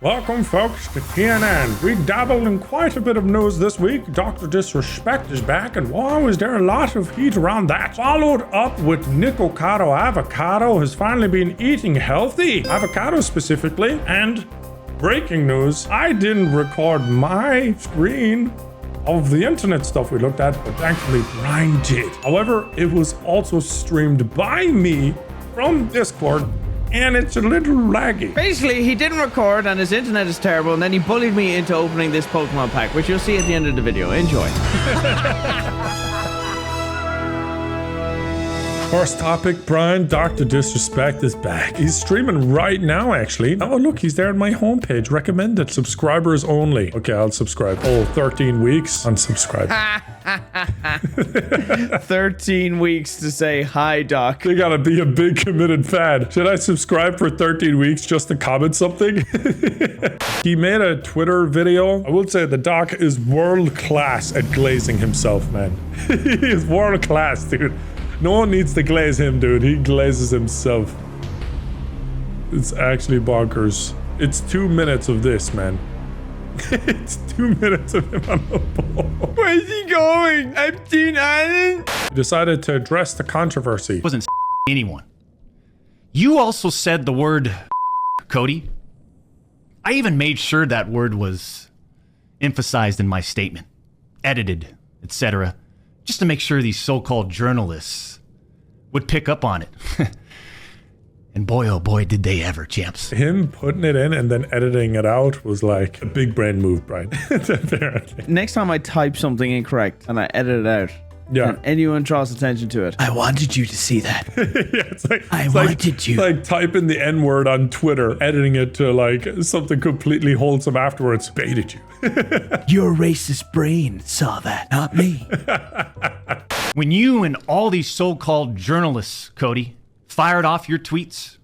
Welcome, folks, to TNN. We dabbled in quite a bit of news this week. Dr. Disrespect is back, and wow, is there a lot of heat around that. Followed up with Nikocado Avocado has finally been eating healthy, avocado specifically, and breaking news, I didn't record my screen of the internet stuff we looked at, but thankfully Brian did. However, it was also streamed by me from Discord, and it's a little laggy. Basically, he didn't record and his internet is terrible, and then he bullied me into opening this Pokemon pack, which you'll see at the end of the video. Enjoy. First topic, Brian, Dr. Disrespect is back. He's streaming right now, actually. Oh, look, he's there on my homepage. Recommended. Subscribers only. Okay, I'll subscribe. Oh, 13 weeks. Unsubscribe. 13 weeks to say hi, Doc. You gotta be a big committed fan. Should I subscribe for 13 weeks just to comment something? He made a Twitter video. I would say the Doc is world class at glazing himself, man. He is world class, dude. No one needs to glaze him, dude. He glazes himself. It's actually bonkers. It's 2 minutes of this, man. It's 2 minutes of him on the ball. Where's he going? I'm TNN. He decided to address the controversy. Wasn't anyone. You also said the word Cody. I even made sure that word was emphasized in my statement, edited, etc., just to make sure these so-called journalists would pick up on it. And boy, oh boy, did they ever, champs. Him putting it in and then editing it out was like a big brain move, Brian. Apparently. Next time I type something incorrect and I edit it out, yeah, and anyone draws attention to it, I wanted you to see that. Yeah, it's like I wanted you. It's like typing the N-word on Twitter, editing it to like something completely wholesome afterwards. Baited you. Your racist brain saw that, not me. When you and all these so-called journalists, Cody, fired off your tweets,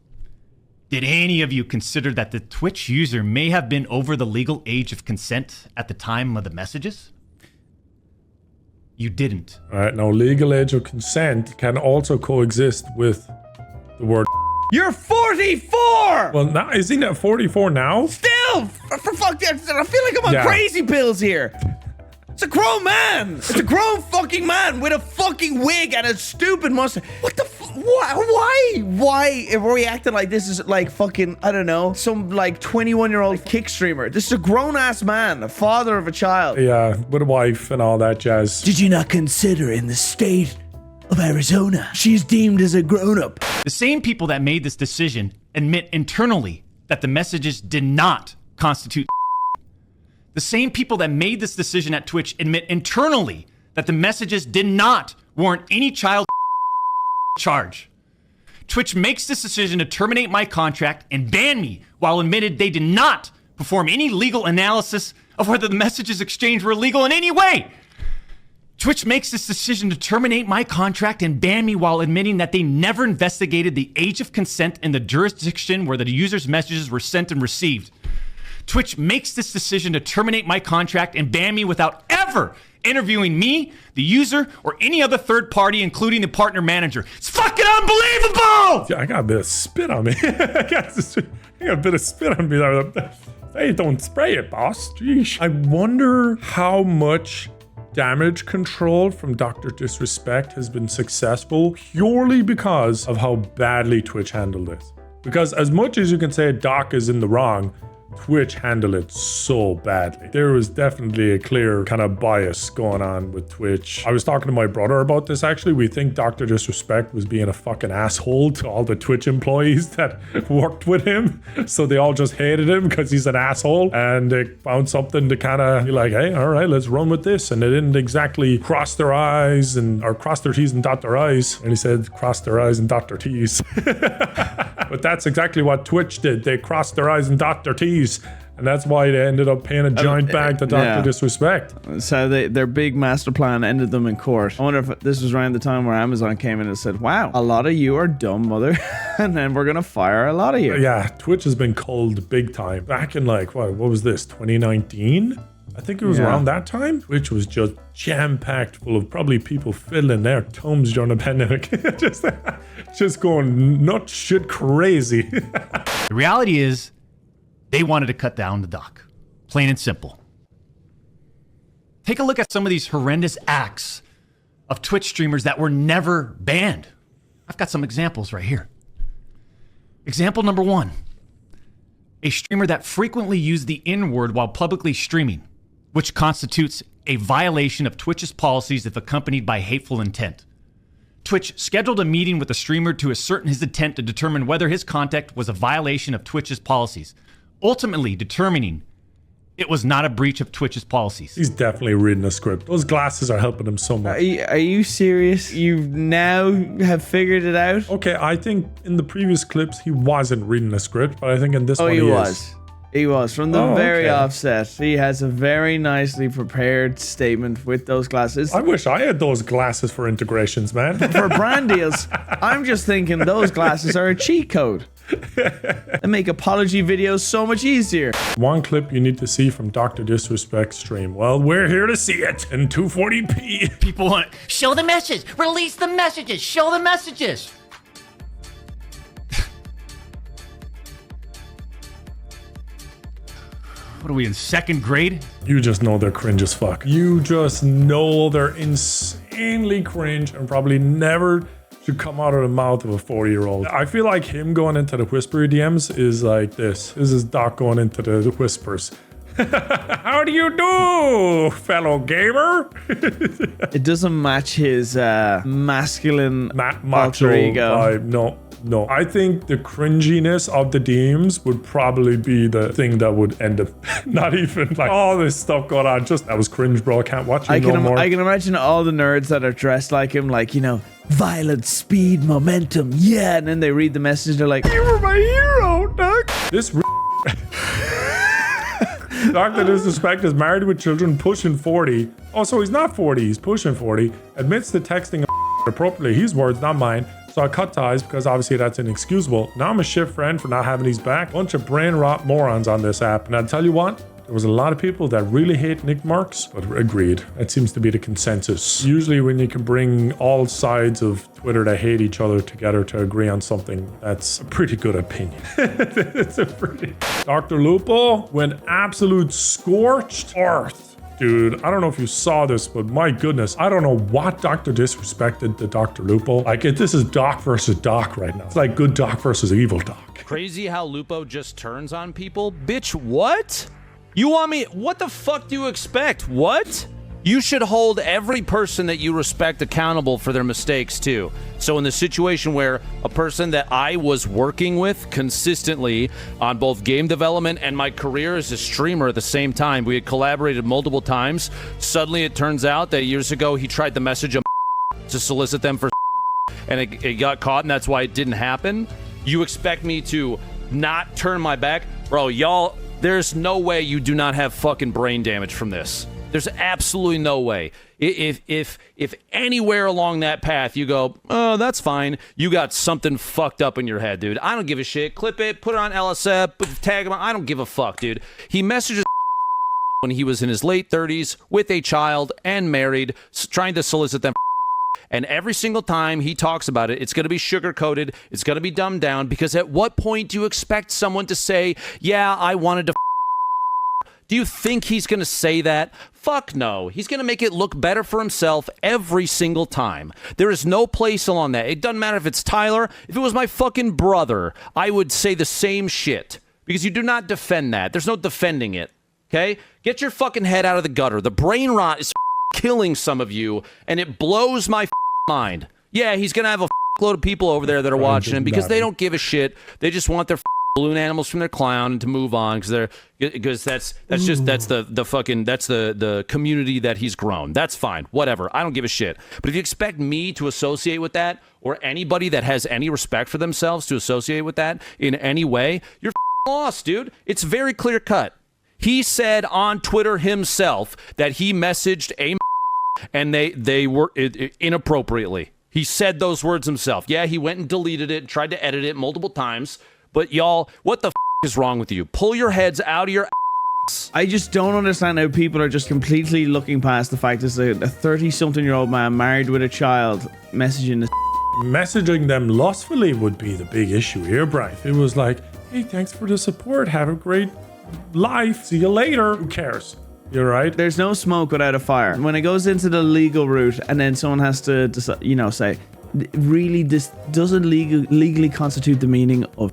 did any of you consider that the Twitch user may have been over the legal age of consent at the time of the messages? You didn't. All right, now legal age of consent can also coexist with the word. You're 44! Well, now is he not 44 now? Still! For fuck that, I feel like I'm on crazy pills here. It's a grown man! It's a grown fucking man with a fucking wig and a stupid mustache. What the why are we acting like this is like fucking, I don't know, some like 21-year-old kick streamer? This is a grown-ass man, a father of a child. Yeah, with a wife and all that jazz. Did you not consider in the state of Arizona, she's deemed as a grown-up? The same people that made this decision admit internally that the messages did not constitute. The same people that made this decision at Twitch admit internally that the messages did not warrant any child charge. Twitch makes this decision to terminate my contract and ban me while admitted they did not perform any legal analysis of whether the messages exchanged were illegal in any way. Twitch makes this decision to terminate my contract and ban me while admitting that they never investigated the age of consent in the jurisdiction where the user's messages were sent and received. Twitch makes this decision to terminate my contract and ban me without ever interviewing me, the user, or any other third party, including the partner manager. It's fucking unbelievable! Yeah, I got a bit of spit on me. I got a bit of spit on me there. Hey, don't spray it, boss. Jeez. I wonder how much damage control from Dr. Disrespect has been successful purely because of how badly Twitch handled this. Because as much as you can say Doc is in the wrong, Twitch handled it so badly. There was definitely a clear kind of bias going on with Twitch. I was talking to my brother about this actually. We think Dr. Disrespect was being a fucking asshole to all the Twitch employees that worked with him. So they all just hated him because he's an asshole, and they found something to kind of be like, hey, all right, let's run with this. And they didn't exactly cross their eyes or cross their T's and dot their I's. And he said, cross their eyes and dot their T's. But that's exactly what Twitch did. They crossed their eyes and dot their T's. And that's why they ended up paying a giant bag to Dr. Disrespect. So their big master plan ended them in court. I wonder if this was around the time where Amazon came in and said, wow, a lot of you are dumb, mother. And then we're going to fire a lot of you. Yeah, Twitch has been culled big time. Back in like, what was this, 2019? I think it was around that time. Twitch was just jam-packed full of probably people fiddling their thumbs during the pandemic. just going nut shit crazy. The reality is, They wanted to cut down the doc. Plain and simple. Take a look at some of these horrendous acts of Twitch streamers that were never banned. I've got some examples right here. Example number 1. A streamer that frequently used the N-word while publicly streaming, which constitutes a violation of Twitch's policies if accompanied by hateful intent. Twitch scheduled a meeting with the streamer to ascertain his intent to determine whether his conduct was a violation of Twitch's policies, ultimately determining it was not a breach of Twitch's policies. He's definitely reading a script. Those glasses are helping him so much. Are you serious? You now have figured it out? Okay, I think in the previous clips he wasn't reading a script, but I think in this one he was. is. He was. From the very offset, he has a very nicely prepared statement with those glasses. I wish I had those glasses for integrations, man. For brand deals, I'm just thinking those glasses are a cheat code. They make apology videos so much easier. One clip you need to see from Dr. Disrespect's stream. Well, we're here to see it in 240p. People want to show the message, release the messages, show the messages. What are we in 2nd grade? You just know they're cringe as fuck. You just know they're insanely cringe and probably never should come out of the mouth of a 40-year-old. I feel like him going into the whispery DMs is like this. This is Doc going into the whispers. How do you do, fellow gamer? It doesn't match his masculine macho alter ego. vibe. No. I think the cringiness of the DMs would probably be the thing that would end up not even like all this stuff going on. Just that was cringe, bro. I can't watch it no more. I can imagine all the nerds that are dressed like him, like, you know, violence, speed, momentum, yeah. And then they read the message, they're like, you were my hero, Doc. This Dr. Disrespect is married with children, pushing 40. Oh, so he's not 40, he's pushing 40. Admits to texting appropriately. His words, not mine. So I cut ties because obviously that's inexcusable. Now I'm a shit friend for not having his back. Bunch of brain rot morons on this app. And I'll tell you what, there was a lot of people that really hate nick marks, but agreed. That seems to be the consensus. Usually when you can bring all sides of Twitter that hate each other together to agree on something, that's a pretty good opinion. It's a pretty... Dr. Lupo went absolute scorched earth. Dude, I don't know if you saw this, but my goodness, I don't know what Dr. Disrespected to Dr. Lupo. Like, this is Doc versus Doc right now. It's like good Doc versus evil Doc. Crazy how Lupo just turns on people? Bitch, what? You want me? What the fuck do you expect? What? You should hold every person that you respect accountable for their mistakes too. So in the situation where a person that I was working with consistently on both game development and my career as a streamer at the same time, we had collaborated multiple times. Suddenly it turns out that years ago he tried to message a to solicit them for and it got caught, and that's why it didn't happen. You expect me to not turn my back? Bro, y'all, there's no way you do not have fucking brain damage from this. There's absolutely no way. If anywhere along that path you go, oh, that's fine, you got something fucked up in your head, dude. I don't give a shit. Clip it, put it on LSF, tag him. I don't give a fuck, dude. He messages when he was in his late 30s with a child and married, trying to solicit them. And every single time he talks about it, it's going to be sugar-coated. It's going to be dumbed down, because at what point do you expect someone to say, yeah, I wanted to Do you think he's going to say that? Fuck no. He's going to make it look better for himself every single time. There is no place along that. It doesn't matter if it's Tyler. If it was my fucking brother, I would say the same shit. Because you do not defend that. There's no defending it. Okay? Get your fucking head out of the gutter. The brain rot is killing some of you, and it blows my mind. Yeah, he's going to have a load of people over there that are watching him because they don't give a shit. They just want their balloon animals from their clown and to move on because that's the community that he's grown. That's fine. Whatever. I don't give a shit. But if you expect me to associate with that, or anybody that has any respect for themselves to associate with that in any way, you're lost, dude. It's very clear cut. He said on Twitter himself that he messaged a and they were inappropriately. He said those words himself. Yeah, he went and deleted it and tried to edit it multiple times. But y'all, what the is wrong with you? Pull your heads out of your ass. I just don't understand how people are just completely looking past the fact that a 30-something-year-old man married with a child messaging them lustfully would be the big issue here, Brian. It was like, hey, thanks for the support. Have a great life. See you later. Who cares? You're right. There's no smoke without a fire. When it goes into the legal route and then someone has to decide, say, really, this doesn't legally constitute the meaning of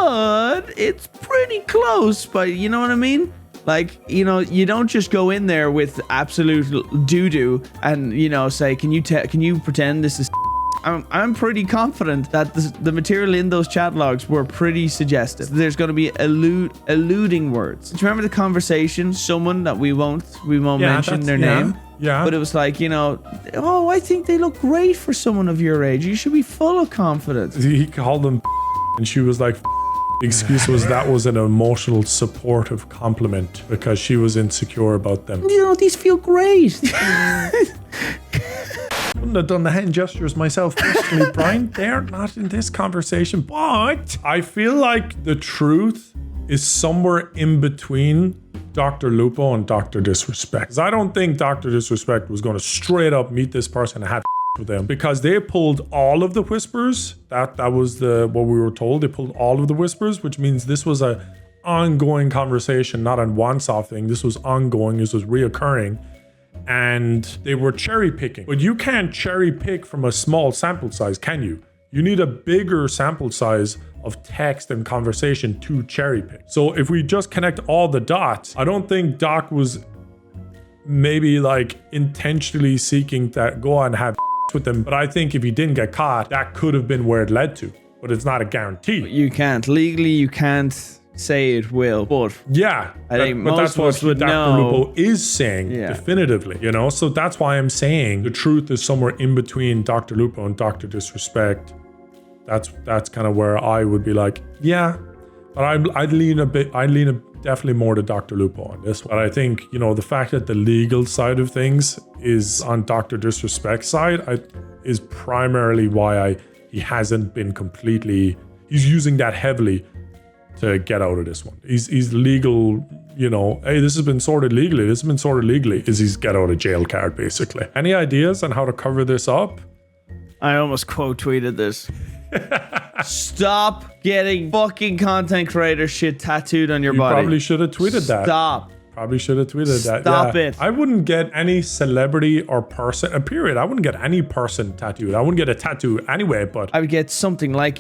but it's pretty close, but you know what I mean? Like, you don't just go in there with absolute doo-doo and, say, can you pretend this is I'm pretty confident that the material in those chat logs were pretty suggestive. There's going to be alluding words. Do you remember the conversation? Someone that we won't mention their name. Yeah. But it was like, oh, I think they look great for someone of your age. You should be full of confidence. He called them and she was like, the excuse was that was an emotional supportive compliment because she was insecure about them. These feel great. Wouldn't have done the hand gestures myself personally, Brian. They're not in this conversation, but I feel like the truth is somewhere in between Dr. Lupo and Dr. Disrespect. Because I don't think Dr. Disrespect was going to straight up meet this person and have with them because they pulled all of the whispers. That was what we were told. They pulled all of the whispers, which means this was a ongoing conversation, not a once-off thing. This was ongoing. This was reoccurring. And they were cherry picking. But you can't cherry pick from a small sample size, can you? You need a bigger sample size of text and conversation to cherry pick. So if we just connect all the dots, I don't think Doc was maybe like intentionally seeking to go and have with them. But I think if he didn't get caught, that could have been where it led to. But it's not a guarantee. You can't. Legally, you can't say it will, but yeah, I think most that's of us what would Dr. know. Lupo is saying definitively, So that's why I'm saying the truth is somewhere in between Dr. Lupo and Dr. Disrespect. That's kind of where I would be like, yeah, but I'd lean definitely more to Dr. Lupo on this one. But I think, the fact that the legal side of things is on Dr. Disrespect's side is primarily why he hasn't been he's using that heavily to get out of this one. He's legal, hey, this has been sorted legally. Is his get out of jail card, basically. Any ideas on how to cover this up? I almost quote tweeted this. Stop getting fucking content creator shit tattooed on your body. Probably should have tweeted that. Stop. Probably should have tweeted that. Stop it. I wouldn't get any celebrity or person, period. I wouldn't get any person tattooed. I wouldn't get a tattoo anyway, but I would get something like,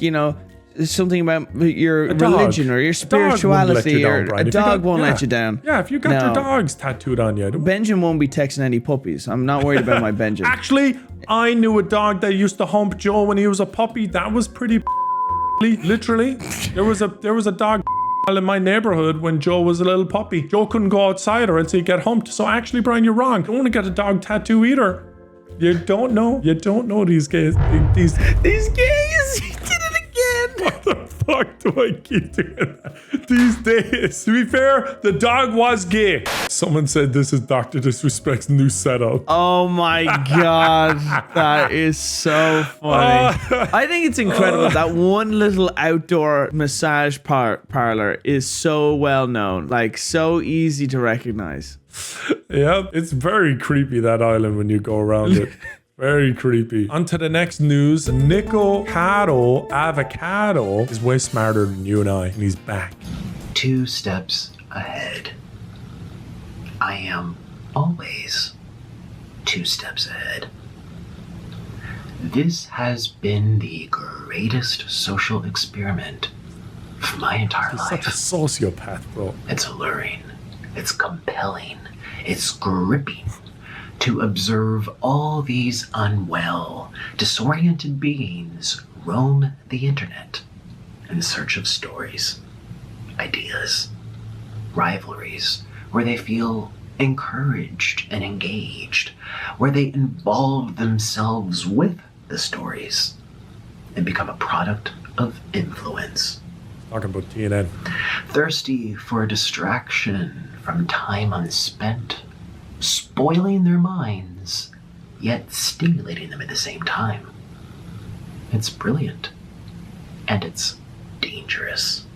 something about your religion or your spirituality, or a dog won't let you down. Yeah, if you got your dogs tattooed on you. Benjamin won't be texting any puppies. I'm not worried about my Benjamin. Actually, I knew a dog that used to hump Joe when he was a puppy. That was pretty literally. There was a dog in my neighborhood when Joe was a little puppy. Joe couldn't go outside or else he'd get humped. So actually, Brian, you're wrong. You don't want to get a dog tattoo either. You don't know these gays. These gays. What the fuck do I keep doing that? These days? To be fair, the dog was gay. Someone said this is Dr. Disrespect's new setup. Oh my god. That is so funny. I think it's incredible that one little outdoor massage parlor is so well known. Like, so easy to recognize. Yeah, it's very creepy, that island, when you go around it. Very creepy. On to the next news. Nikocado Avocado is way smarter than you and I, and he's back. 2 steps ahead. I am always 2 steps ahead. This has been the greatest social experiment of my entire life. Such a sociopath, bro. It's alluring. It's compelling. It's gripping. To observe all these unwell, disoriented beings roam the internet in search of stories, ideas, rivalries, where they feel encouraged and engaged, where they involve themselves with the stories and become a product of influence. Talking about TNN. Thirsty for a distraction from time unspent, spoiling their minds, yet stimulating them at the same time. It's brilliant, and it's dangerous.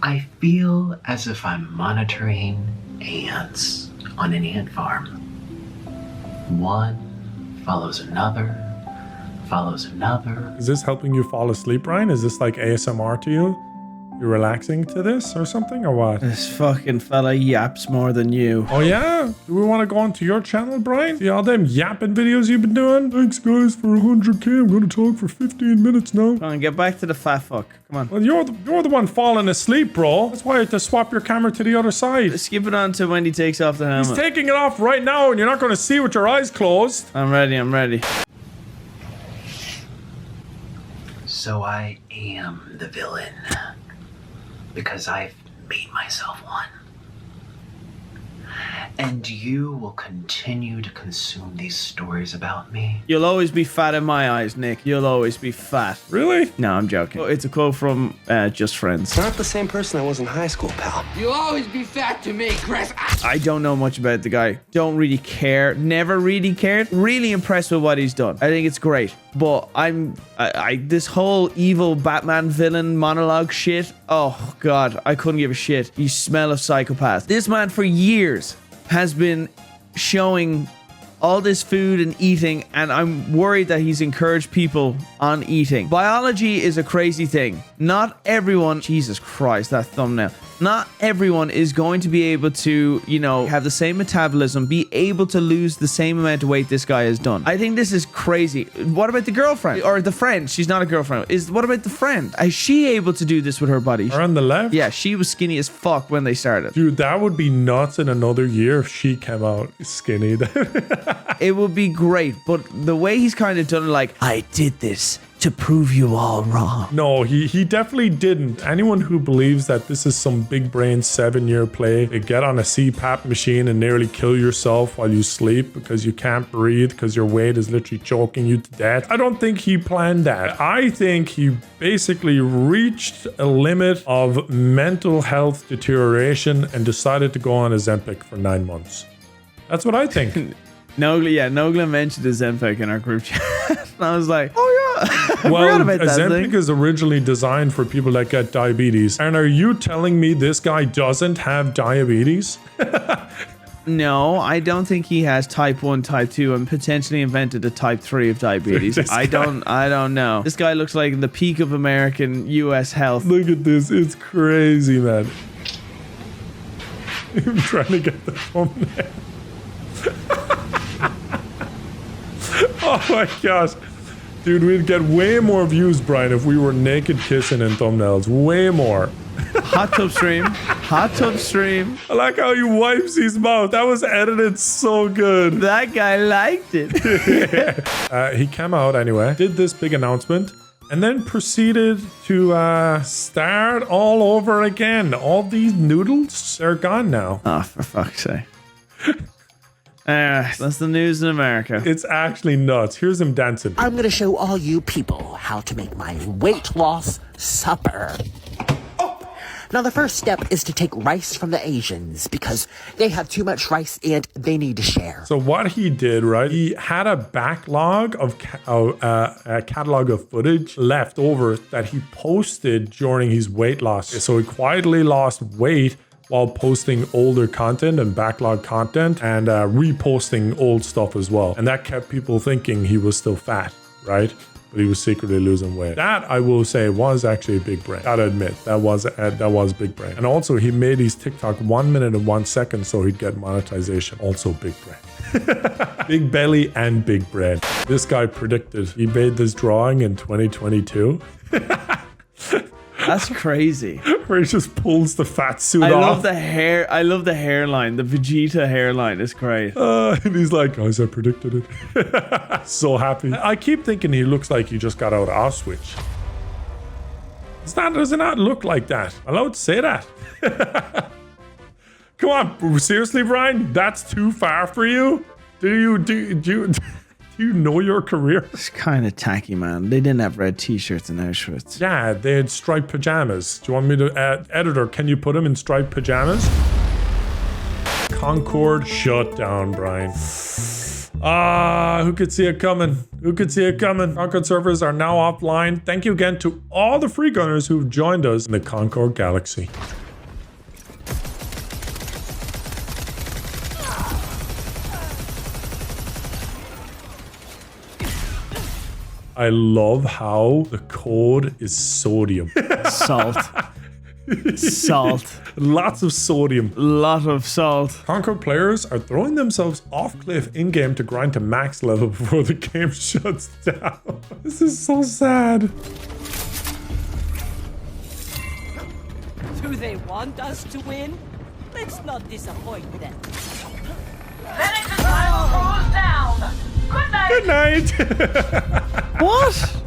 I feel as if I'm monitoring ants on an ant farm. One follows another, follows another. Is this helping you fall asleep, Brian? Is this like ASMR to you? You're relaxing to this or something, or what? This fucking fella yaps more than you. Oh yeah? Do we want to go onto your channel, Brian? See all them yapping videos you've been doing? Thanks guys for 100k. I'm gonna talk for 15 minutes now. Come on, get back to the fat fuck. Come on. Well, you're the one falling asleep, bro. That's why I had to swap your camera to the other side. Skip it on to when he takes off the helmet. He's taking it off right now, and you're not gonna see with your eyes closed. I'm ready, I'm ready. So I am the villain. Because I've made myself one. And you will continue to consume these stories about me. You'll always be fat in my eyes, Nick. You'll always be fat. Really? No, I'm joking. Oh, it's a quote from Just Friends. Not the same person I was in high school, pal. You'll always be fat to me, Chris. I don't know much about the guy. Don't really care. Never really cared. Really impressed with what he's done. I think it's great. But this whole evil Batman villain monologue shit. Oh, God. I couldn't give a shit. You smell of psychopath. This man for years has been showing all this food and eating, and I'm worried that he's encouraged people on eating. Biology is a crazy thing. Not everyone, Jesus Christ, that thumbnail. Not everyone is going to be able to, you know, have the same metabolism, be able to lose the same amount of weight this guy has done. I think this is crazy. What about the girlfriend? Or the friend? She's not a girlfriend. What about the friend? Is she able to do this with her body? Or on the left? Yeah, she was skinny as fuck when they started. Dude, that would be nuts in another year if she came out skinny. It would be great, but the way he's kind of done it, like, I did this to prove you all wrong. No, he definitely didn't. Anyone who believes that this is some big brain 7-year play to get on a CPAP machine and nearly kill yourself while you sleep because you can't breathe because your weight is literally choking you to death. I don't think he planned that. I think he basically reached a limit of mental health deterioration and decided to go on Ozempic for 9 months. That's what I think. Nogla mentioned Ozempic in our group chat. And I was like, oh yeah. I Well, forgot about that Ozempic thing. is originally designed for people that get diabetes. And are you telling me this guy doesn't have diabetes? No, I don't think he has type 1, type 2, and potentially invented a type 3 of diabetes. I don't know. This guy looks like the peak of American US health. Look at this. It's crazy, man. I'm trying to get the thumbnail. Oh my gosh. Dude, we'd get way more views, Brian, if we were naked kissing in thumbnails. Way more. Hot tub stream. Hot tub stream. I like how he wipes his mouth. That was edited so good. That guy liked it. He came out anyway, did this big announcement, and then proceeded to start all over again. All these noodles, they're gone now. Oh, for fuck's sake. That's the news in America. It's actually nuts. Here's him dancing. I'm gonna show all you people how to make my weight loss supper. Now, the first step is to take rice from the Asians because they have too much rice and they need to share. So what he did, right? He had a backlog of a catalog of footage left over that he posted during his weight loss. So he quietly lost weight while posting older content and backlog content and reposting old stuff as well. And that kept people thinking he was still fat, right? But he was secretly losing weight. That, I will say, was actually a big brain. Gotta admit, that was big brain. And also, he made his TikTok 1 minute and 1 second so he'd get monetization. Also big brain. Big belly and big brain. This guy predicted he made this drawing in 2022. That's crazy. Where he just pulls the fat suit I off. love the hair. I love the hairline. The Vegeta hairline is great. And he's like, guys, I predicted it. So happy. I keep thinking he looks like he just got out of Auschwitz. Does it not look like that? I'm allowed to say that. Come on, seriously, Brian? That's too far for you? Do you know your career? It's kind of tacky, man. They didn't have red t-shirts in Auschwitz. Yeah, they had striped pajamas. Do you want me to, editor, can you put them in striped pajamas? Concord shut down, Brian. Who could see it coming? Who could see it coming? Concord servers are now offline. Thank you again to all the free gunners who've joined us in the Concord galaxy. I love how the code is sodium. Salt. Salt. Lots of sodium. Lot of salt. Concord players are throwing themselves off cliff in-game to grind to max level before the game shuts down. This is so sad. Do they want us to win? Let's not disappoint them. Good night. What?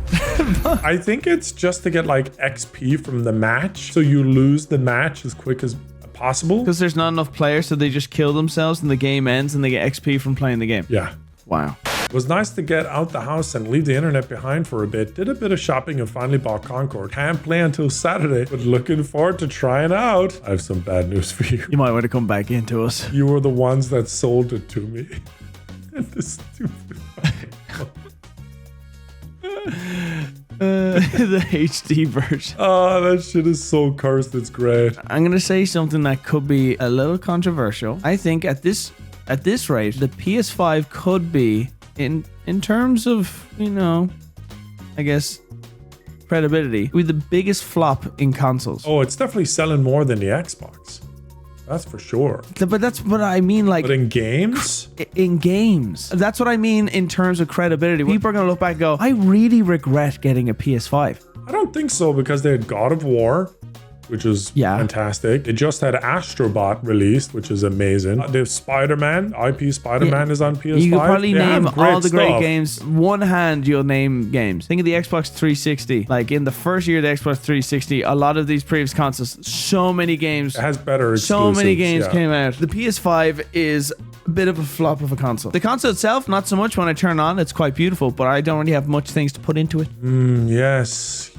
I think it's just to get like XP from the match, so you lose the match as quick as possible. Because there's not enough players, so they just kill themselves and the game ends and they get XP from playing the game. Yeah. Wow. It was nice to get out the house and leave the internet behind for a bit. Did a bit of shopping and finally bought Concord. Can't play until Saturday, but looking forward to trying out. I have some bad news for you. You might want to come back into us. You were the ones that sold it to me. The stupid. The HD version. Oh, that shit is so cursed. It's great. I'm gonna say something that could be a little controversial. I think at this rate, the PS5 could be in terms of, you know, I guess credibility, with the biggest flop in consoles. Oh, it's definitely selling more than the Xbox. That's for sure. But that's what I mean, like... But in games? In games. That's what I mean in terms of credibility. People are going to look back and go, I really regret getting a PS5. I don't think so, because they had God of War, which is fantastic. They just had Astrobot released, which is amazing. They have Spider-Man. IP Spider-Man is on PS5. You could probably name all the great stuff. games. One hand, you'll name games. Think of the Xbox 360. Like in the first year of the Xbox 360, a lot of these previous consoles, so many games. It has better exclusives. So many games came out. The PS5 is a bit of a flop of a console. The console itself, not so much. When I turn on, it's quite beautiful, but I don't really have much things to put into it. Yes,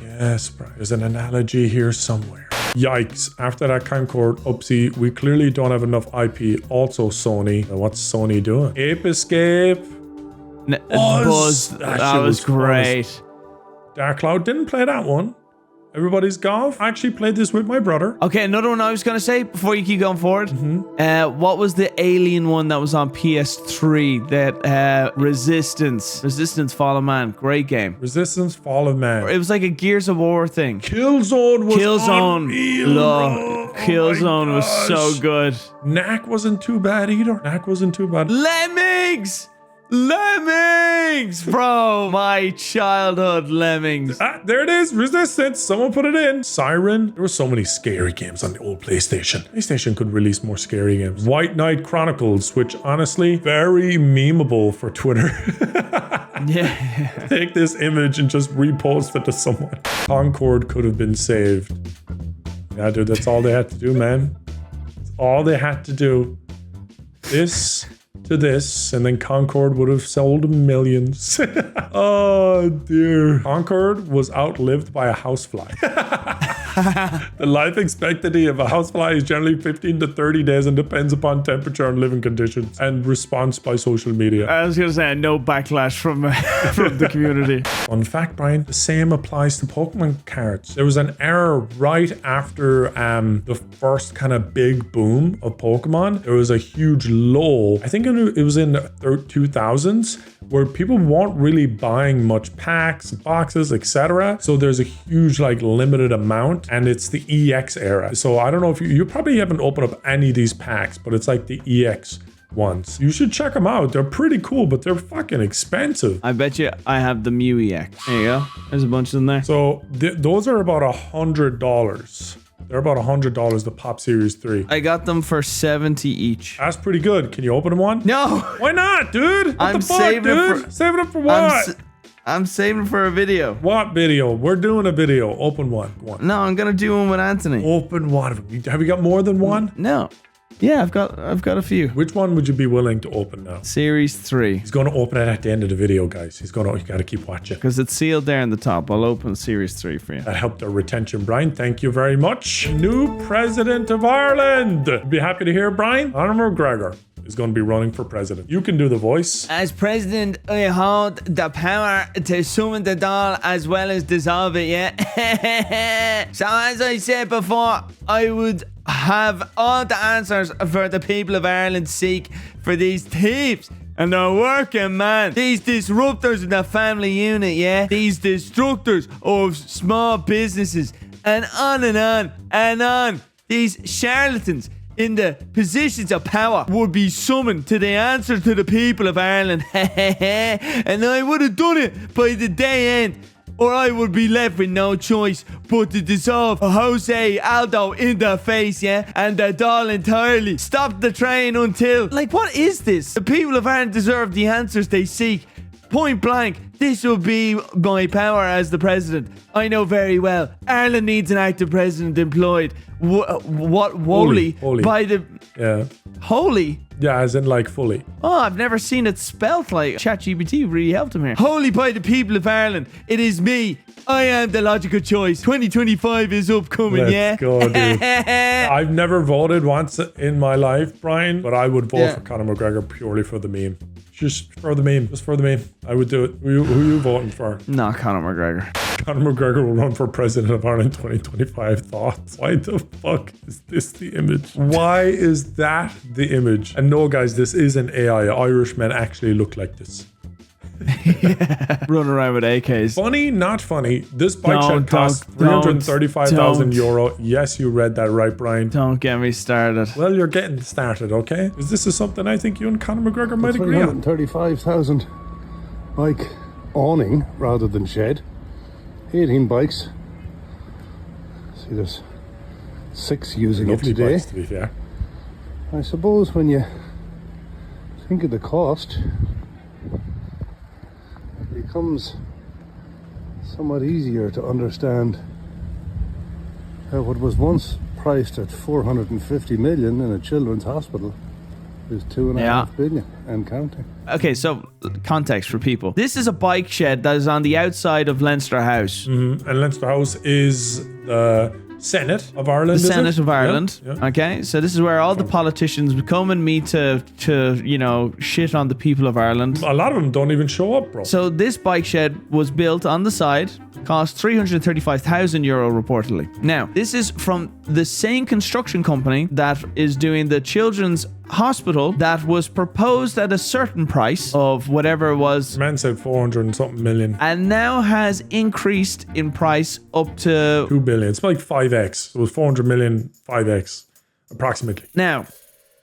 Brian. There's an analogy here somewhere. Yikes. After that Concord upsie, we clearly don't have enough IP. Also Sony. And what's Sony doing? Ape Escape. Buzz. That was great. Dark Cloud didn't play that one. Everybody's Golf. I actually played this with my brother. Okay, another one I was going to say before you keep going forward. What was the alien one that was on PS3? That Resistance. Resistance Fall of Man. Great game. Resistance Fall of Man. It was like a Gears of War thing. Killzone was Killzone. Killzone was so good. Knack wasn't too bad either. Lemmings! Lemmings, bro, my childhood Lemmings. There it is, Resistance. Someone put it in. Siren. There were so many scary games on the old PlayStation. PlayStation could release more scary games. White Knight Chronicles, which honestly, very memeable for Twitter. Yeah. Take this image and just repost it to someone. Concord could have been saved. Yeah, dude, that's all they had to do, man. That's all they had to do. This to this, and then Concord would have sold millions. Oh dear. Concord was outlived by a housefly. The life expectancy of a housefly is generally 15 to 30 days and depends upon temperature and living conditions and response by social media. I was gonna say no backlash from the community. Fun fact, Brian, the same applies to Pokemon cards. There was an error right after the first kind of big boom of Pokemon. There was a huge lull. I think it was in the 2000s where people weren't really buying much packs, boxes, etc. So there's a huge like limited amount, and it's the EX era. So I don't know if you probably haven't opened up any of these packs, but it's like the EX ones. You should check them out. They're pretty cool, but they're fucking expensive. I bet you I have the Mew EX. There you go. There's a bunch in there. So those are about $100. They're about $100, the Pop Series 3. I got them for 70 each. That's pretty good. Can you open one? No. Why not, dude? What I'm the fuck, saving dude? Saving it for what? I'm saving for a video. What video? We're doing a video. Open one. Go on. No, I'm gonna do one with Anthony. Open one. Have you got more than one? No. Yeah, I've got a few. Which one would you be willing to open now? Series 3. He's going to open it at the end of the video, guys. You got to keep watching. Because it's sealed there in the top. I'll open Series 3 for you. That helped our retention, Brian. Thank you very much. New president of Ireland. Be happy to hear, Brian. Conor McGregor is going to be running for president. You can do the voice. As president, I hold the power to summon the doll as well as dissolve it, yeah? So as I said before, I would have all the answers for the people of Ireland seek for these thieves And they're working, man. These disruptors of the family unit, yeah? These destructors of small businesses. And on and on and on. These charlatans in the positions of power would be summoned to the answer to the people of Ireland. And I would have done it by the day end. Or I would be left with no choice but to dissolve Jose Aldo in the face, yeah? And the doll entirely. Stop the train until... Like, what is this? The people of Ireland deserve the answers they seek. Point blank, this will be my power as the president. I know very well. Ireland needs an active president employed. Wholly. By the... Yeah. Holy? Yeah, as in like fully. Oh, I've never seen it spelt like ChatGPT really helped him here. Wholly by the people of Ireland. It is me. I am the logical choice. 2025 is upcoming, Let's go, dude. I've never voted once in my life, Brian, but I would vote for Conor McGregor purely for the meme. Just for the meme. Just for the meme. I would do it. Who are you voting for? No, Conor McGregor. Conor McGregor will run for president of Ireland 2025. Thoughts? Why the fuck is this the image? Why is that the image? And no, guys, this isn't AI. Irish men actually look like this. Run around with AKs. Funny, not funny. This bike shed costs 335,000 euro. Yes, you read that right, Brian. Don't get me started. Well, you're getting started, okay? Because this is something I think you and Conor McGregor might agree on. 335,000 bike awning rather than shed. 18 bikes. See, there's 6 using it today. Bikes, to be fair. I suppose when you think of the cost, it becomes somewhat easier to understand how what was once priced at 450 million in a children's hospital is 2.5 billion and counting. Okay, so context for people. This is a bike shed that is on the outside of Leinster House. Mm-hmm. And Leinster House is the Senate of Ireland. The Senate of Ireland. Yeah. Okay, so this is where all the politicians come and meet to shit on the people of Ireland. A lot of them don't even show up, bro. So this bike shed was built on the side, cost 335,000 euro reportedly. Now, this is from the same construction company that is doing the children's hospital that was proposed at a certain price of whatever it was. Man said 400 and something million. And now has increased in price up to 2 billion. It's like 5x. It was 400 million, 5x approximately. Now,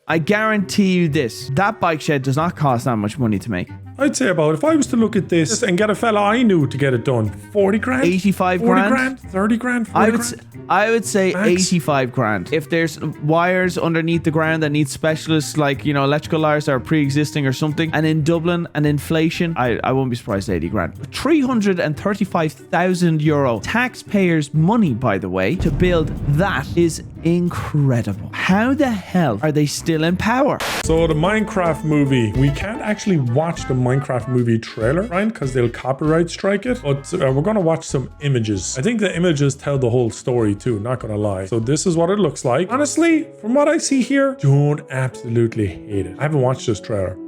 I guarantee you this. That bike shed does not cost that much money to make. I'd say about, if I was to look at this and get a fella I knew to get it done, 40 grand? 85 40 grand? 30 grand? 40 I would say Max? 85 grand. If there's wires underneath the ground that need specialists like, electrical wires that are pre-existing or something, and in Dublin and inflation, I won't be surprised 80 grand. 335,000 euro taxpayers' money, by the way, to build that is incredible. How the hell are they still in power? So the Minecraft movie, we can't actually watch the Minecraft movie trailer, right? Because they'll copyright strike it. But we're going to watch some images. I think the images tell the whole story too, not going to lie. So this is what it looks like. Honestly, from what I see here, don't absolutely hate it. I haven't watched this trailer,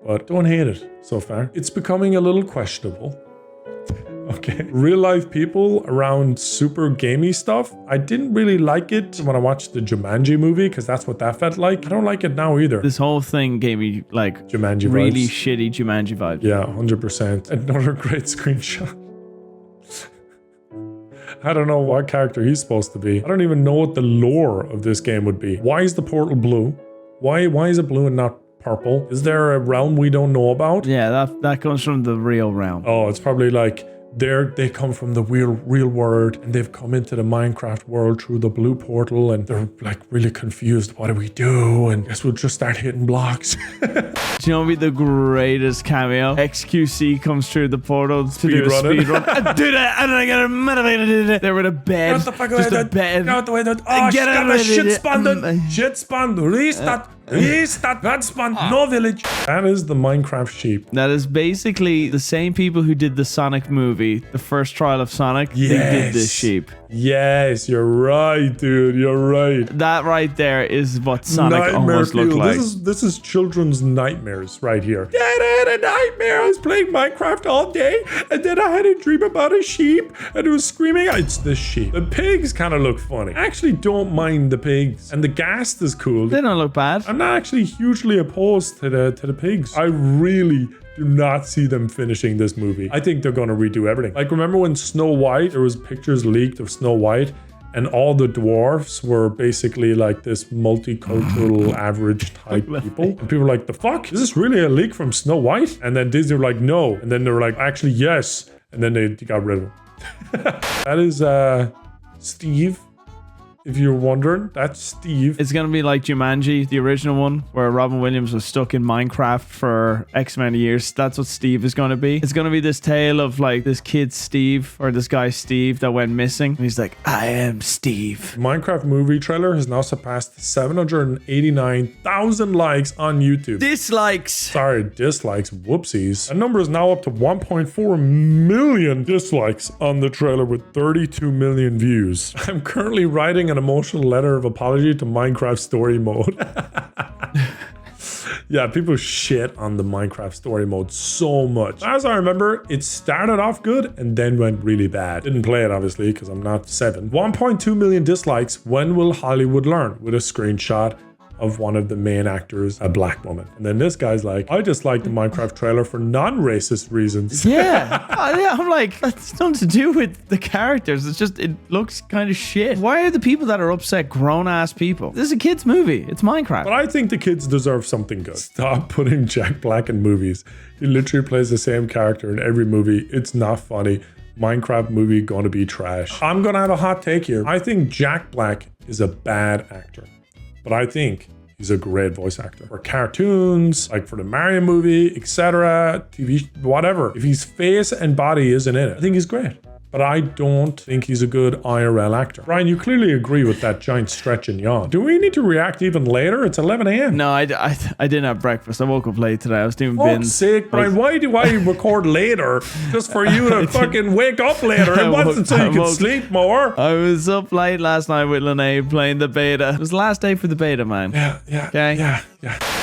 but don't hate it so far. It's becoming a little questionable. Okay. Real life people around super gamey stuff. I didn't really like it when I watched the Jumanji movie because that's what that felt like. I don't like it now either. This whole thing gave me like Jumanji really vibes. shitty Jumanji vibes. Yeah, 100%. Another great screenshot. I don't know what character he's supposed to be. I don't even know what the lore of this game would be. Why is the portal blue? Why is it blue and not purple? Is there a realm we don't know about? Yeah, that comes from the real realm. Oh, it's probably like they come from the real world and they've come into the Minecraft world through the blue portal and they're like really confused. What do we do? And guess we'll just start hitting blocks. Do you know what would be the greatest cameo? XQC comes through the portal to do a speed run. I did it, and I got motivated. There with a bed. What the fuck just a bed. Get out the way. Oh, Get out of it. shit spawned. Shit spawned. Restart. Bad spawn. No village. That is the Minecraft sheep. That is basically the same people who did the Sonic movie, the first trial of Sonic. Yes. They did this sheep. Yes, you're right, dude. You're right. That right there is what Sonic almost looked like. This is children's nightmares right here. Dad, I had a nightmare. I was playing Minecraft all day, and then I had a dream about a sheep, and it was screaming. It's the sheep. The pigs kind of look funny. I actually don't mind the pigs, and the ghast is cool. They don't look bad. I'm I'm not actually hugely opposed to the pigs. I really do not see them finishing this movie. I think they're going to redo everything. Like, remember when Snow White, there was pictures leaked of Snow White, and all the dwarfs were basically like this multicultural average type people. And people were like, the fuck? Is this really a leak from Snow White? And then Disney were like, no. And then they were like, actually, yes. And then they got rid of him. That is Steve. If you're wondering, that's Steve. It's gonna be like Jumanji, the original one, where Robin Williams was stuck in Minecraft for X amount of years. That's what Steve is gonna be. It's gonna be this tale of like this kid Steve, or this guy Steve that went missing. And he's like, I am Steve. Minecraft movie trailer has now surpassed 789,000 likes on YouTube. Dislikes. Sorry, dislikes. Whoopsies. That number is now up to 1.4 million dislikes on the trailer with 32 million views. I'm currently writing an emotional letter of apology to Minecraft story mode. Yeah, people shit on the Minecraft story mode so much. As I remember, it started off good and then went really bad. Didn't play it, obviously, because I'm not 7. 1.2 million dislikes. When will Hollywood learn? With a screenshot of one of the main actors, a black woman. And then this guy's like, I just like the Minecraft trailer for non-racist reasons. Yeah. I'm like, that's nothing to do with the characters. It's just, it looks kind of shit. Why are the people that are upset grown-ass people? This is a kid's movie. It's Minecraft. But I think the kids deserve something good. Stop putting Jack Black in movies. He literally plays the same character in every movie. It's not funny. Minecraft movie gonna be trash. I'm gonna have a hot take here. I think Jack Black is a bad actor. But I think he's a great voice actor. For cartoons, like for the Mario movie, etc., TV, whatever. If his face and body isn't in it, I think he's great. But I don't think he's a good IRL actor. Brian, you clearly agree with that giant stretch and yawn. Do we need to react even later? It's 11 a.m. No, I didn't have breakfast. I woke up late today. I was doing Fuck's bins. sake, Brian, why do I record later? Just for you to fucking wake up later. It wasn't so you could sleep more. I was up late last night with Lene playing the beta. It was the last day for the beta, man. Yeah.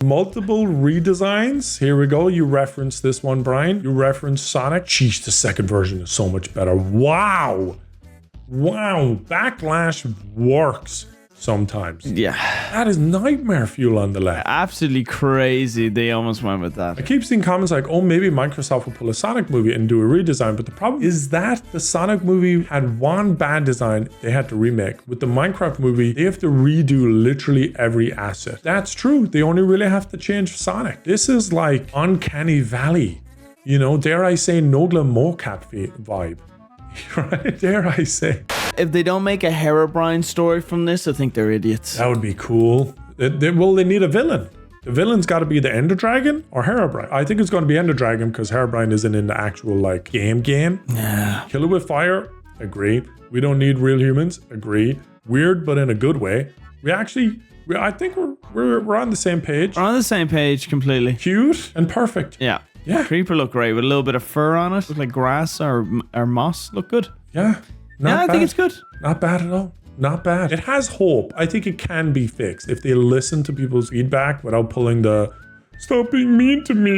Multiple redesigns. Here we go. You referenced this one, Brian. You referenced Sonic. Jeez, the second version is so much better. Wow. Backlash works sometimes. Yeah. That is nightmare fuel on the left. Absolutely crazy. They almost went with that. I keep seeing comments like, oh, maybe Microsoft will pull a Sonic movie and do a redesign. But the problem is that the Sonic movie had one bad design they had to remake. With the Minecraft movie, they have to redo literally every asset. That's true. They only really have to change Sonic. This is like Uncanny Valley. You know, dare I say Nogla mocap vibe. Right? Dare I say. If they don't make a Herobrine story from this, I think they're idiots. That would be cool. They need a villain. The villain's got to be the Ender Dragon or Herobrine. I think it's going to be Ender Dragon because Herobrine isn't in the actual like game. Yeah. Kill it with fire. Agree. We don't need real humans. Agree. Weird, but in a good way. I think we're on the same page. We're on the same page completely. Cute and perfect. Yeah. Yeah. Creeper look great with a little bit of fur on it. Look like grass or moss. Look good. Yeah. I think it's good. Not bad at all. Not bad. It has hope. I think it can be fixed if they listen to people's feedback without pulling the stop being mean to me,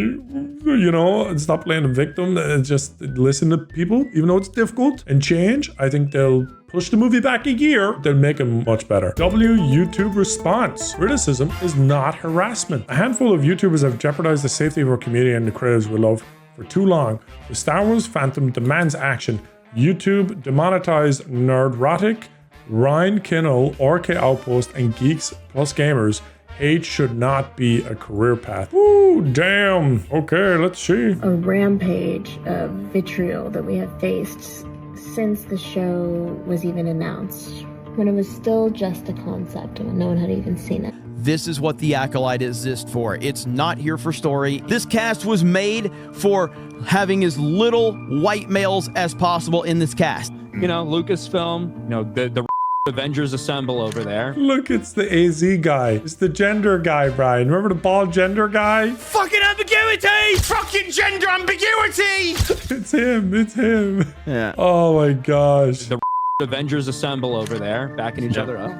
you know, and stop playing the victim. Just listen to people, even though it's difficult, and change. I think they'll push the movie back a year. They'll make it much better. YouTube response. Criticism is not harassment. A handful of YouTubers have jeopardized the safety of our community and the creators we love for too long. The Star Wars Phantom demands action. YouTube demonetized Nerdrotic, Ryan Kinnell, RK Outpost, and Geeks Plus Gamers. Hate should not be a career path. Ooh, damn. Okay, let's see. A rampage of vitriol that we have faced since the show was even announced, when it was still just a concept and no one had even seen it. This is what the Acolyte exists for. It's not here for story. This cast was made for having as little white males as possible in this cast. You know, Lucasfilm, you know, the Avengers assemble over there. Look, it's the AZ guy. It's the gender guy, Brian. Remember the bald gender guy? Fucking ambiguity! Fucking gender ambiguity! It's him. Yeah. Oh my gosh. The Avengers assemble over there, backing each other up.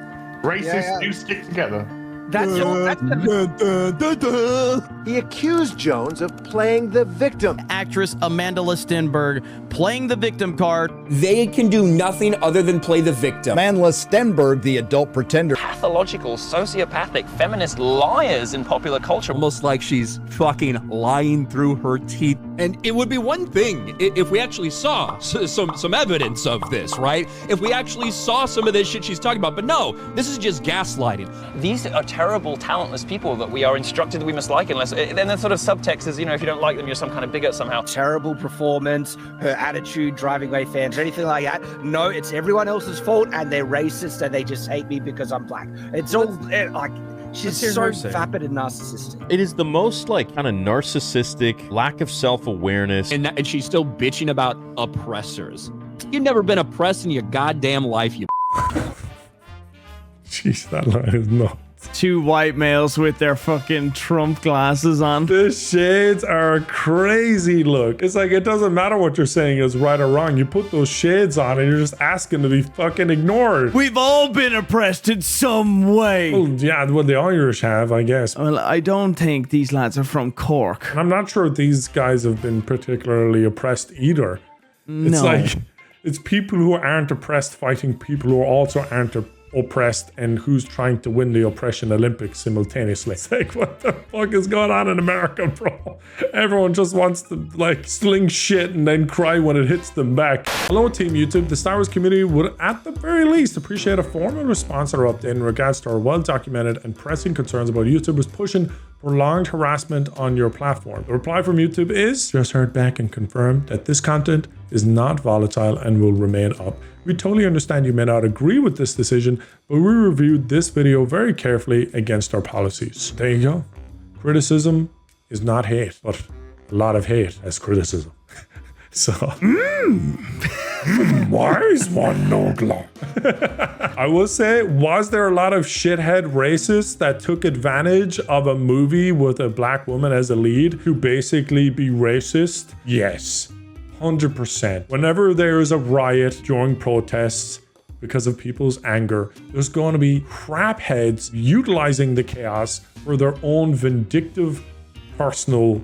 Racists do stick together. That's all. He accused Jones of playing the victim. Actress Amanda Stenberg playing the victim card. They can do nothing other than play the victim. Amanda Stenberg, the adult pretender. Pathological, sociopathic, feminist liars in popular culture. Almost like she's fucking lying through her teeth. And it would be one thing if we actually saw some evidence of this, right? If we actually saw some of this shit she's talking about. But no, this is just gaslighting. These are terrible, talentless people that we are instructed that we must like unless... Then the sort of subtext is, if you don't like them, you're some kind of bigot somehow. Terrible performance, her attitude, driving away fans, or anything like that. No, it's everyone else's fault, and they're racist, and they just hate me because I'm black. It's all like... She's so vapid and narcissistic. It is the most kind of narcissistic, lack of self-awareness. And she's still bitching about oppressors. You've never been oppressed in your goddamn life, you Jeez, that line is nuts. Two white males with their fucking Trump glasses on. The shades are crazy. Look, it's like it doesn't matter what you're saying is right or wrong. You put those shades on and you're just asking to be fucking ignored. We've all been oppressed in some way. Well, yeah, well, the Irish have, I guess. Well, I don't think these lads are from Cork. And I'm not sure these guys have been particularly oppressed either. It's it's people who aren't oppressed fighting people who also aren't oppressed and who's trying to win the oppression Olympics simultaneously. It's like, what the fuck is going on in America, bro? Everyone just wants to sling shit and then cry when it hits them back. Hello, Team YouTube. The Star Wars community would at the very least appreciate a formal response or update in regards to our well-documented and pressing concerns about YouTubers pushing prolonged harassment on your platform. The reply from YouTube is, just heard back and confirmed that this content is not volatile and will remain up. We totally understand you may not agree with this decision, but we reviewed this video very carefully against our policies. There you go. Criticism is not hate, but a lot of hate as criticism. So, wise one, Nogla. I will say, was there a lot of shithead racists that took advantage of a movie with a black woman as a lead to basically be racist? Yes. 100%. Whenever there is a riot during protests because of people's anger, there's going to be crapheads utilizing the chaos for their own vindictive, personal,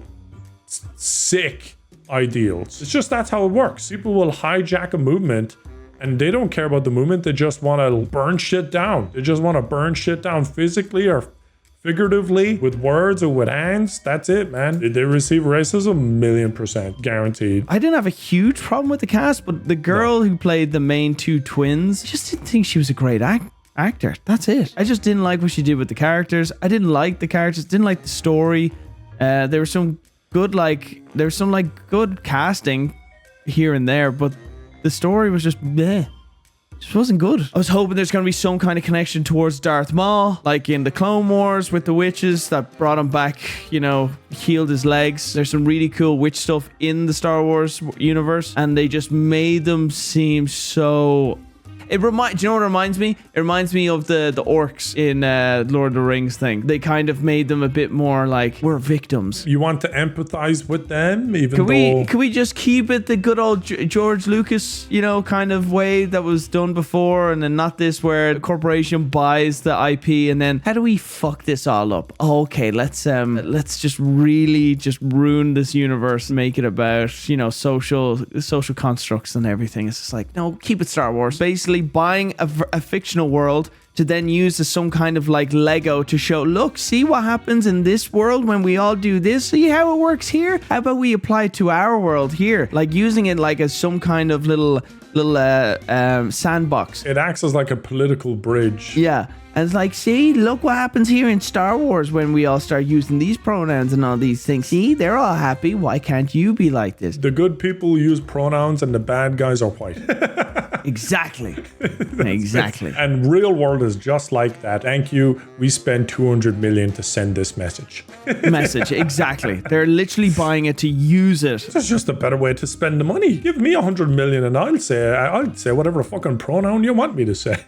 sick ideals. It's just that's how it works. People will hijack a movement and they don't care about the movement. They just want to burn shit down. They just want to burn shit down physically or figuratively, with words or with hands. That's it, man. Did they receive racism? 1,000,000% guaranteed. I didn't have a huge problem with the cast, but the girl who played the main two twins, I just didn't think she was a great actor. That's it. I just didn't like what she did with the characters. I didn't like the characters, didn't like the story. There was some good good casting here and there, but the story was just bleh. Just wasn't good. I was hoping there's going to be some kind of connection towards Darth Maul, like in the Clone Wars with the witches that brought him back, healed his legs. There's some really cool witch stuff in the Star Wars universe, and they just made them seem so... do you know what it reminds me? It reminds me of the orcs in Lord of the Rings thing. They kind of made them a bit more like, we're victims. You want to empathize with them, Can we just keep it the good old George Lucas, kind of way that was done before, and then not this where the corporation buys the IP and then how do we fuck this all up? Oh, okay, let's just really just ruin this universe and make it about social constructs and everything. It's just like, no, keep it Star Wars. Basically buying a fictional world to then use as some kind of Lego to show, look, see what happens in this world when we all do this, see how it works here, how about we apply it to our world here, using it as some kind of little sandbox. It acts as like a political bridge. Yeah. And it's see, look what happens here in Star Wars when we all start using these pronouns and all these things. See, they're all happy. Why can't you be like this? The good people use pronouns and the bad guys are white. Exactly. Exactly. And real world is just like that. Thank you. We spent 200 million to send this message. Exactly. They're literally buying it to use it. It's just a better way to spend the money. Give me 100 million and I'll say whatever fucking pronoun you want me to say.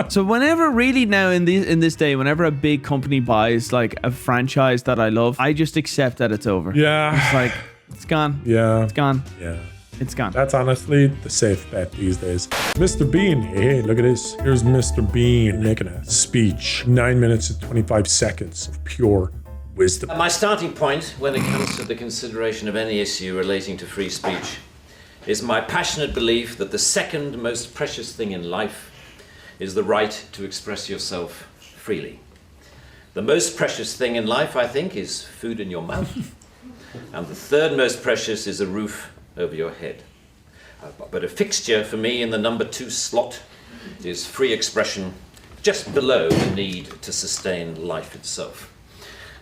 So whenever really now in this day, whenever a big company buys a franchise that I love, I just accept that it's over. Yeah. It's it's gone. Yeah. It's gone. Yeah. It's gone. That's honestly the safe bet these days. Mr. Bean, hey, look at this. Here's Mr. Bean making a speech. 9 minutes and 25 seconds of pure wisdom. My starting point when it comes to the consideration of any issue relating to free speech is my passionate belief that the second most precious thing in life is the right to express yourself freely. The most precious thing in life, I think, is food in your mouth. And the third most precious is a roof over your head. But a fixture for me in the number 2 slot is free expression, just below the need to sustain life itself.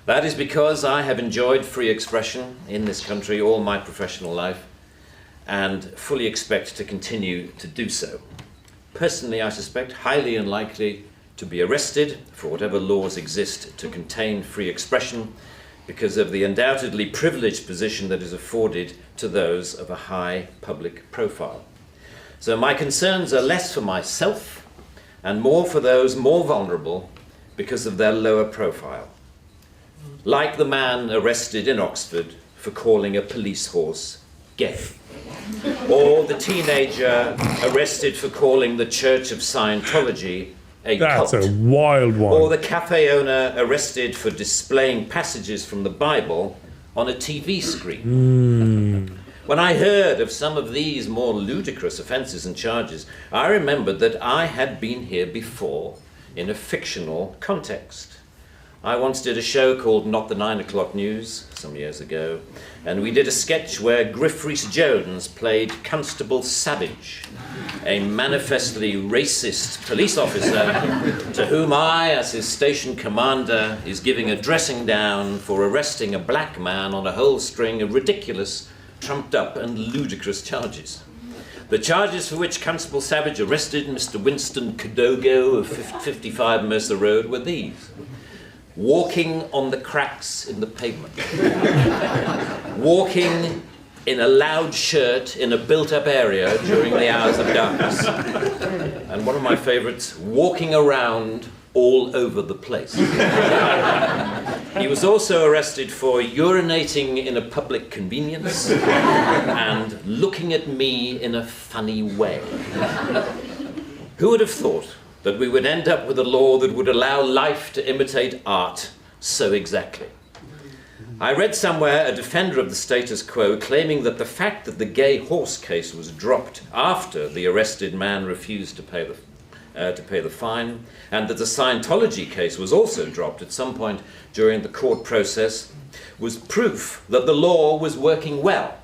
That is because I have enjoyed free expression in this country all my professional life and fully expect to continue to do so. Personally, I suspect highly unlikely to be arrested for whatever laws exist to contain free expression because of the undoubtedly privileged position that is afforded to those of a high public profile. So my concerns are less for myself and more for those more vulnerable because of their lower profile. Like the man arrested in Oxford for calling a police horse gay. Or the teenager arrested for calling the Church of Scientology a cult. That's a wild one. Or the cafe owner arrested for displaying passages from the Bible on a TV screen. When I heard of some of these more ludicrous offences and charges, I remembered that I had been here before in a fictional context. I once did a show called Not the 9 O'Clock News some years ago, and we did a sketch where Griff Rhys-Jones played Constable Savage, a manifestly racist police officer to whom I, as his station commander, is giving a dressing down for arresting a black man on a whole string of ridiculous, trumped up and ludicrous charges. The charges for which Constable Savage arrested Mr. Winston Kadogo of 55 Mercer Road were these: walking on the cracks in the pavement, walking in a loud shirt in a built-up area during the hours of darkness, and one of my favorites, walking around all over the place. He was also arrested for urinating in a public convenience and looking at me in a funny way. Who would have thought that we would end up with a law that would allow life to imitate art so exactly? I read somewhere a defender of the status quo claiming that the fact that the gay horse case was dropped after the arrested man refused to pay the fine, and that the Scientology case was also dropped at some point during the court process, was proof that the law was working well,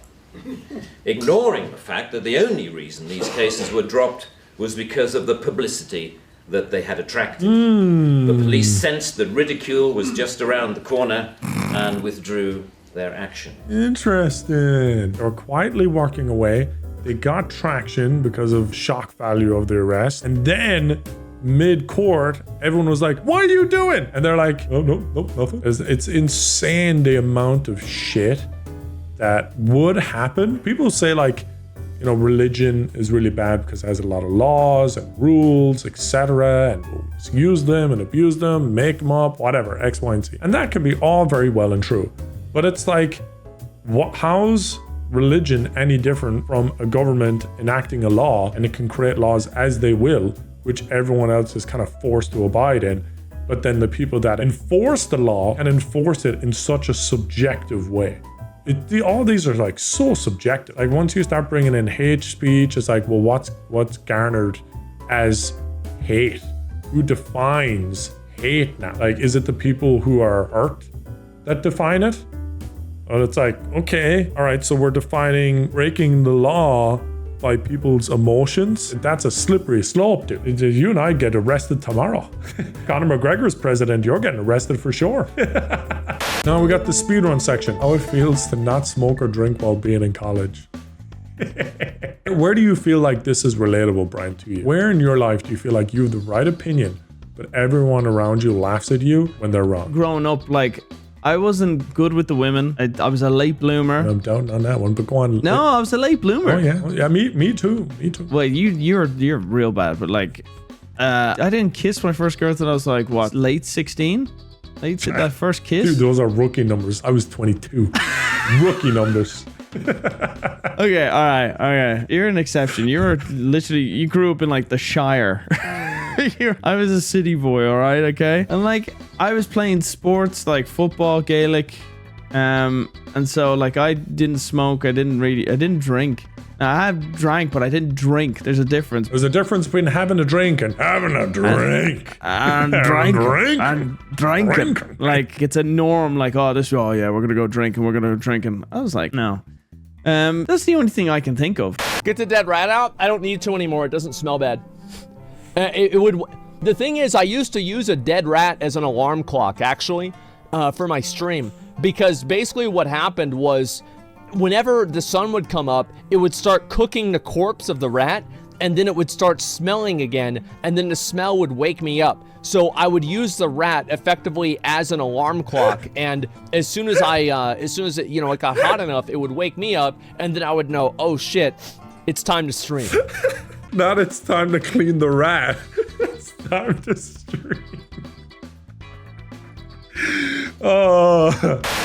ignoring the fact that the only reason these cases were dropped was because of the publicity that they had attracted. The police sensed that ridicule was just around the corner and withdrew their action. Interesting. They were quietly working away. They got traction because of shock value of the arrest. And then mid-court, everyone was like, what are you doing? And they're like, oh, no, nothing. It's insane the amount of shit that would happen. People say like, you know, religion is really bad because it has a lot of laws and rules, etc. And we'll use them and abuse them, make them up, whatever, X, Y, and Z. And that can be all very well and true. But it's like, how's religion any different from a government enacting a law, and it can create laws as they will, which everyone else is kind of forced to abide in? But then the people that enforce the law and enforce it in such a subjective way. All these are like so subjective. Like once you start bringing in hate speech, it's like, well, what's garnered as hate? Who defines hate now? Like, is it the people who are hurt that define it? And it's like, okay, all right, so we're defining breaking the law by people's emotions. That's a slippery slope, dude. You and I get arrested tomorrow. Conor McGregor's president, you're getting arrested for sure. Now we got the speedrun section. How it feels to not smoke or drink while being in college. Where do you feel like this is relatable, Brian, to you? Where in your life do you feel like you have the right opinion, but everyone around you laughs at you when they're wrong? Growing up, like, I wasn't good with the women. I was a late bloomer. I'm down on that one, but go on. No, I was a late bloomer. Oh yeah, me too. Well, you're real bad, but like, I didn't kiss my first girl until I was like, what, late 16? That first kiss? Dude, those are rookie numbers. I was 22. Rookie numbers. Okay, all right, okay. You're an exception. You grew up in like the Shire. I was a city boy, all right, okay? And like, I was playing sports like football, Gaelic, and so like I didn't smoke, I didn't drink. Now, I have drank, but I didn't drink. There's a difference. There's a difference between having a drink and having a drink. And drinking. Like, it's a norm. Like, oh yeah, we're gonna go drink and we're gonna drink. And I was like, no. That's the only thing I can think of. Get the dead rat out. I don't need to anymore. It doesn't smell bad. It would. The thing is, I used to use a dead rat as an alarm clock, actually, for my stream, because basically what happened was, whenever the sun would come up, it would start cooking the corpse of the rat, and then it would start smelling again, and then the smell would wake me up. So I would use the rat effectively as an alarm clock, and as soon as it, you know, it got hot enough, it would wake me up, and then I would know, oh shit, it's time to stream. Not it's time to clean the rat. It's time to stream. Oh,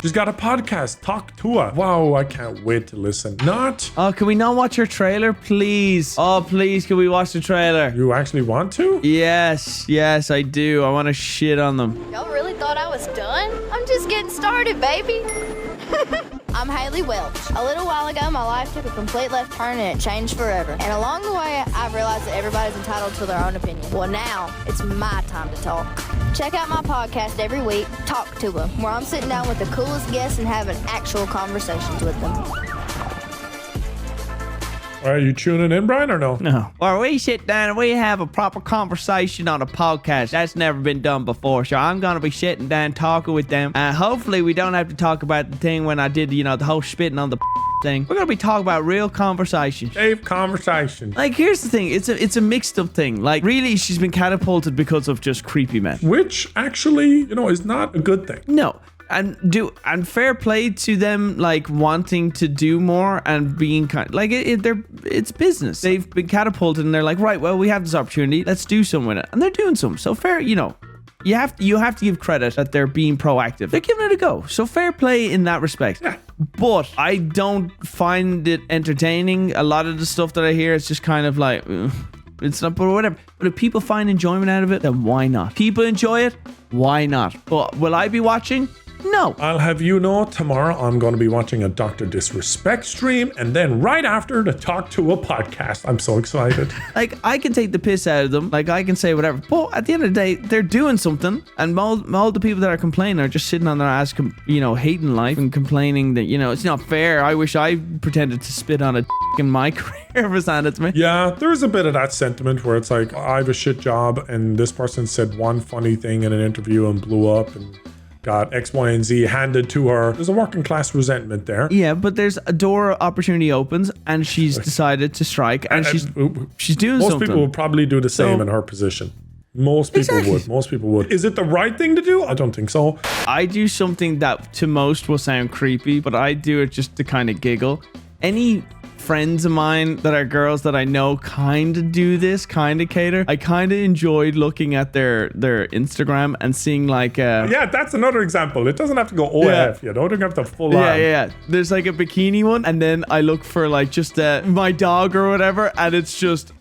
she's got a podcast. Talk to her. Wow, I can't wait to listen. Not. Oh, can we not watch your trailer, please? Oh, please, can we watch the trailer? You actually want to? Yes, I do. I want to shit on them. Y'all really thought I was done? I'm just getting started, baby. I'm Haley Welch. A little while ago, my life took a complete left turn and it changed forever. And along the way, I've realized that everybody's entitled to their own opinion. Well, now it's my time to talk. Check out my podcast every week, Talk to Them, where I'm sitting down with the coolest guests and having actual conversations with them. Are you tuning in, Brian, or no? No. Or we sit down and we have a proper conversation on a podcast. That's never been done before. So I'm going to be sitting down talking with them. And hopefully we don't have to talk about the thing when I did, you know, the whole spitting on the thing. We're going to be talking about real conversations. Safe conversation. Like, here's the thing. It's a mixed up thing. Like, really, she's been catapulted because of just creepy men. Which actually, you know, is not a good thing. No. And fair play to them, like wanting to do more and being kind, like it's business. They've been catapulted and they're like, right, well, we have this opportunity, let's do something with it, and they're doing something. So fair, you know, you have to give credit that they're being proactive. They're giving it a go. So fair play in that respect. Yeah. But I don't find it entertaining. A lot of the stuff that I hear is just kind of like, it's not, but whatever. But if people find enjoyment out of it, then why not? People enjoy it, why not? But will I be watching? No. I'll have you know, tomorrow I'm going to be watching a Dr. Disrespect stream, and then right after to Talk to a podcast. I'm so excited. Like, I can take the piss out of them. Like, I can say whatever. But at the end of the day, they're doing something. And all the people that are complaining are just sitting on their ass, you know, hating life and complaining that, you know, it's not fair. I wish I pretended to spit on a in my career was handed to me. Yeah, there's a bit of that sentiment where it's like, I have a shit job, and this person said one funny thing in an interview and blew up and got X, Y, and Z handed to her. There's a working class resentment there. Yeah, but there's a door opportunity opens, and she's decided to strike, and she's doing most something. Most people would probably do the same in her position. Most people would. Most people would. Is it the right thing to do? I don't think so. I do something that to most will sound creepy, but I do it just to kind of giggle. Any friends of mine that are girls that I know kind of do this, kind of cater. I kind of enjoyed looking at their Instagram and seeing like yeah, that's another example. It doesn't have to go OF. You don't have to full on. Yeah. There's like a bikini one, and then I look for like just my dog or whatever, and it's just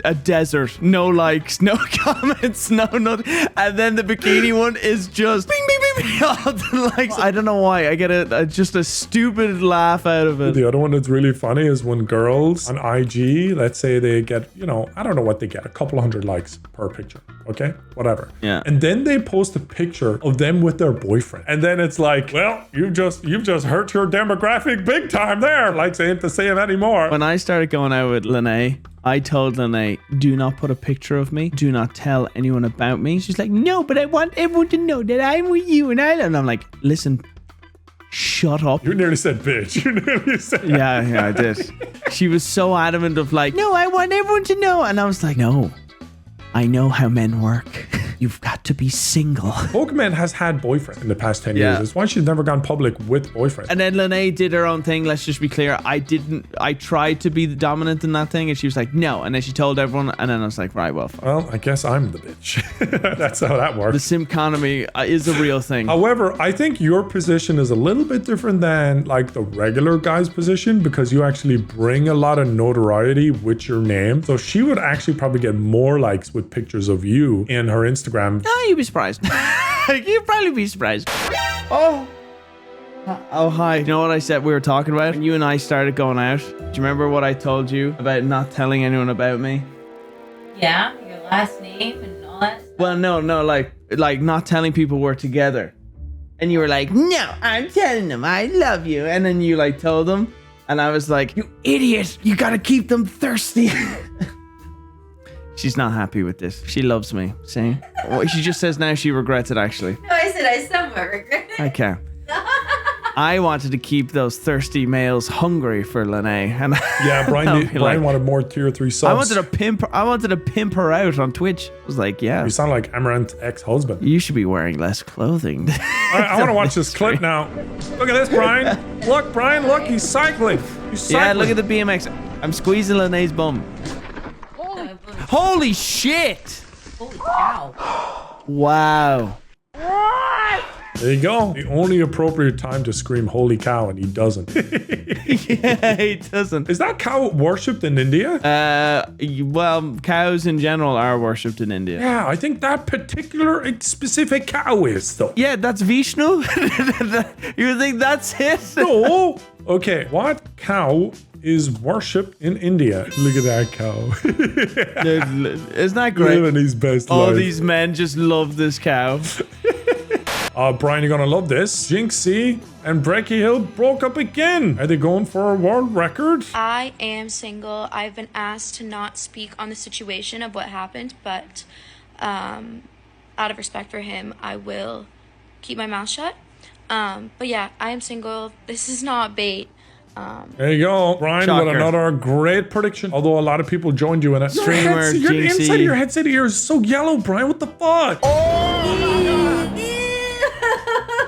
a desert, no likes, no comments, no nothing, and then the bikini one is just bing bing bing bing, all the likes. I don't know why I get just a stupid laugh out of it. The other one that's really funny is when girls on IG, let's say they get, you know, I don't know what they get, a couple hundred likes per picture, okay, whatever. Yeah. And then they post a picture of them with their boyfriend, and then it's like, well, you've just hurt your demographic big time there. Likes ain't the same anymore. When I started going out with Lene, I told Lene, do not put a picture of me. Do not tell anyone about me. She's like, no, but I want everyone to know that I'm with you. And I'm like, listen, shut up. You nearly said bitch. You nearly said Yeah, I did. She was so adamant of like, no, I want everyone to know. And I was like, no, I know how men work. you've got to be single. Pokemon has had boyfriends in the past 10 years. That's why she's never gone public with boyfriends. And then Lene did her own thing. Let's just be clear. I tried to be the dominant in that thing, and she was like, no. And then she told everyone, and then I was like, right, well, fuck. Well, I guess I'm the bitch. That's how that works. The sim economy is a real thing. However, I think your position is a little bit different than like the regular guy's position because you actually bring a lot of notoriety with your name. So she would actually probably get more likes with pictures of you in her Instagram. Oh, you'd be surprised. You'd probably be surprised. Oh, hi. You know what I said we were talking about? When you and I started going out, do you remember what I told you about not telling anyone about me? Yeah, your last name and all that stuff. Well, no, like not telling people we're together. And you were like, no, I'm telling them I love you. And then you like told them. And I was like, you idiot. You got to keep them thirsty. She's not happy with this. She loves me. See? Well, she just says now she regrets it, actually. No, I said I somewhat regret it. Okay. I wanted to keep those thirsty males hungry for Lene. And yeah, Brian wanted more tier 3 subs. I wanted to pimp her out on Twitch. I was like, yeah. You sound like Amaranth's ex-husband. You should be wearing less clothing. I want to watch this clip now. Look at this, Brian. Look, Brian, look, he's cycling. Yeah, look at the BMX. I'm squeezing Lene's bum. Holy shit! Holy cow. Wow. There you go. The only appropriate time to scream holy cow, and he doesn't. Yeah, he doesn't. Is that cow worshipped in India? Well, cows in general are worshipped in India. Yeah, I think that particular specific cow is, though. Yeah, that's Vishnu? You think that's it? No. Okay, what cow is worshipped in India? Look at that cow. Isn't that great? Living his best All life. these men just love this cow. Brian, you're gonna love this. Jinxie and Breaky Hill broke up again. Are they going for a world record? I am single. I've been asked to not speak on the situation of what happened, but out of respect for him, I will keep my mouth shut. But yeah, I am single. This is not bait. There you go, Brian, Shocker. with another great prediction. Although a lot of people joined you in it. Streamer, Your Jinxie. inside of your headset ear is so yellow, Brian. What the fuck?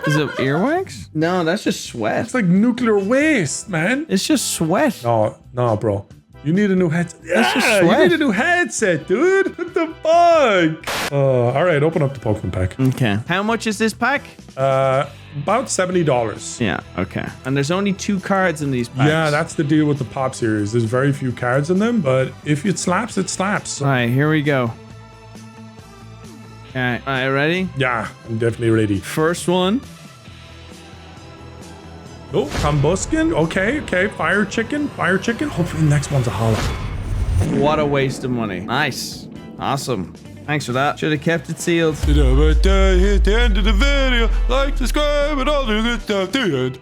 Is it earwax? No, that's just sweat. It's like nuclear waste, man. It's just sweat. No, bro. You need a new headset. That's just Yeah, sweat. you need a new headset, dude. What the fuck? All right, open up the Pokemon pack. Okay. How much is this pack? About $70. Yeah, okay. And there's only 2 cards in these packs. Yeah, that's the deal with the Pop series. There's very few cards in them, but if it slaps, it slaps. All right, here we go. All right, ready? Yeah, I'm definitely ready. First one. Oh, Combuskin. Okay. Fire chicken. Hopefully the next one's a hollow. What a waste of money. Nice. Awesome. Thanks for that. Should have kept it sealed. Hit the end of the video. Like, subscribe, and all the good stuff. The end.